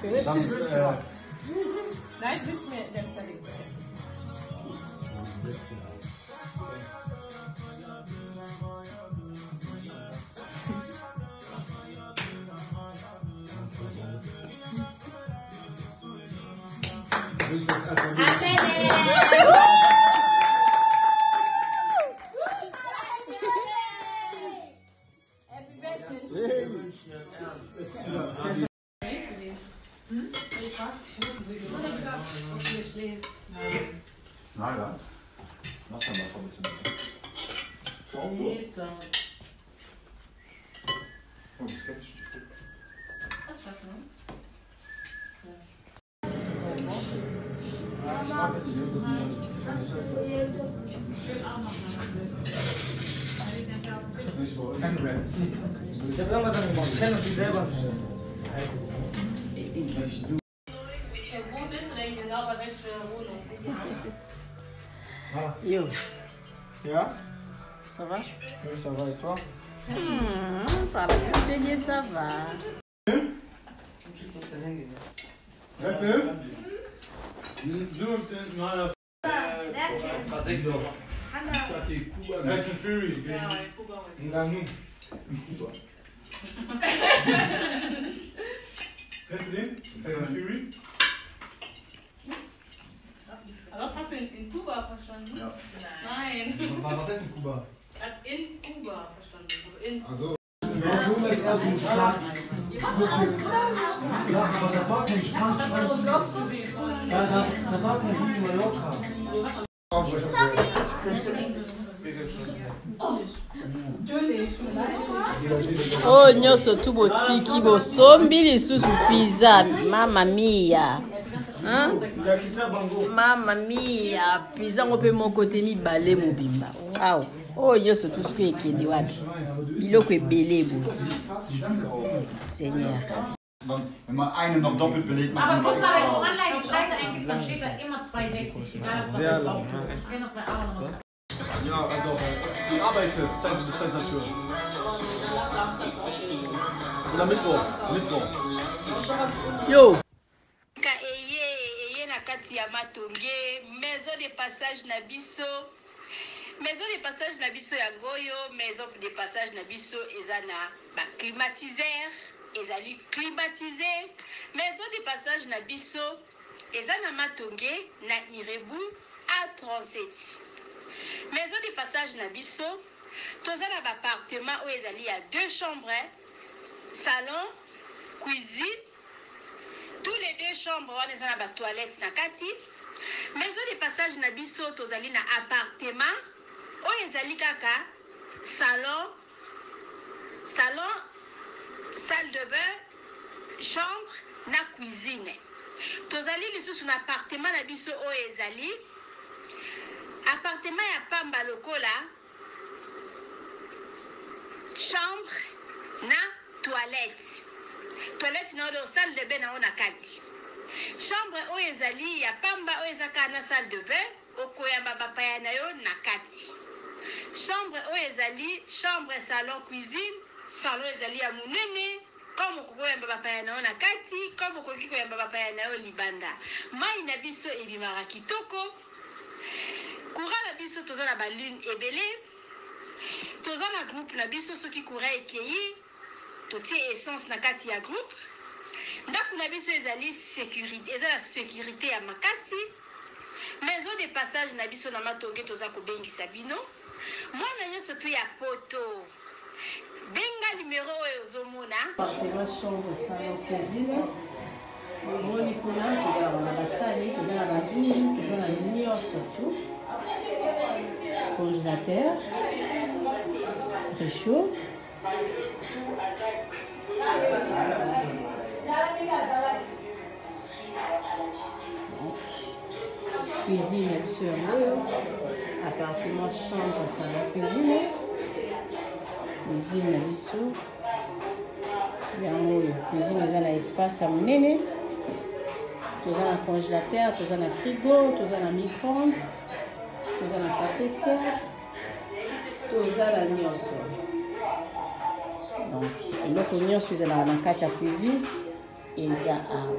Nein, ich wünsche mir der Study. Nein, ja. Mach dann was mit dem. Oh, das geht nicht. Was ist das denn? Ich habe irgendwas angemacht. Ich kenne das nicht selber. Wo bist du denn genau, bei welcher Wohnung? Yo, Ja? ça va? Oui, ça va et toi? Fala, Dieu, ça va. Tyson Fury. Ja, Kuba. Ngannou. Kennst du den? Tyson Fury? Aber hast du in Kuba verstanden? Ja. Nein. Was heißt in Kuba? Ich habe in Kuba verstanden. Also in. Also. Ja, so ist eher so ein Strand. Ja, aber das war kein Strand. Ja, das war kein Riesen Mallorca. Oh, nyonso tu botiki bosombi lisusu pizza. Mamma mia. Hein? Mamma mia. Pizza ngo pe moko te mibale mobimba. Wow. Oh, nyonso tu soki ekende wapi. Biloko ebele bo. Seigneur. Wenn man einen noch doppelt belegt, Aber man guck mal, wenn du online die Preise eingibst, dann steht da immer 2,60. Egal, was Sehr das lang. ist. Ich kann das bei Aaron noch. Ja, also, ich arbeite, Zeit bis Sensatur. Oder Mittwoch. Yo. Eye na kati ya matonge maison de passage na biso ya ngoyo maison de passage na biso eza na ba climatiseur ezali climatisé maison de passage na biso eza na matonge na Irebu A37 maison de passage na biso toza na ba appartement oyo ezali ya 2 chambres salon cuisine. Tous les 2 chambres, on est dans la toilette na kati. Maison de passage na biso tozali na appartement. O ezali kaka salon, salle de bain, chambre na cuisine. Tozali lisusu na appartement na biso o ezali appartement ya pamba lokola chambre na toilette. Toilette na odo salle de bain na ona kati. Chambre o ezali ya pamba o ezaka na salle de bain okoyamba bapaya na yo na kati. Chambre o ezali chambre salon cuisine, salon ezali ya munene comme okoyamba bapaya na yo na kati, comme okoki koyamba bapaya na yo libanda. Mai na biso ebimaka kitoko. Courant na biso toza na balune ebele. Toza na groupe na biso soki courant ekei totie essence na kati ya groupe. Ndako na biso ezali sécurité, eza la sécurité ya makasi. Maison de passage na biso na matonge toza kobengisa bino. Mwana nyonso tu ya poto. Benga numéro oyo ozomona. Appartement, chambre, salon, cuisine. Moni kuna toza na basali, toza na banduni, toza na nyonso tu. Congélateur. Réchaud. Cuisine sur l'eau, appartement, chambre, salon, cuisine. Cuisine ici. Cuisine dans l'espace à monnaie. Dans un congélateur, dans un frigo, dans un micro-ondes, dans un cafetière, dans un nyonso. Donc, le cognon, c'est dans la cuisine. eza awa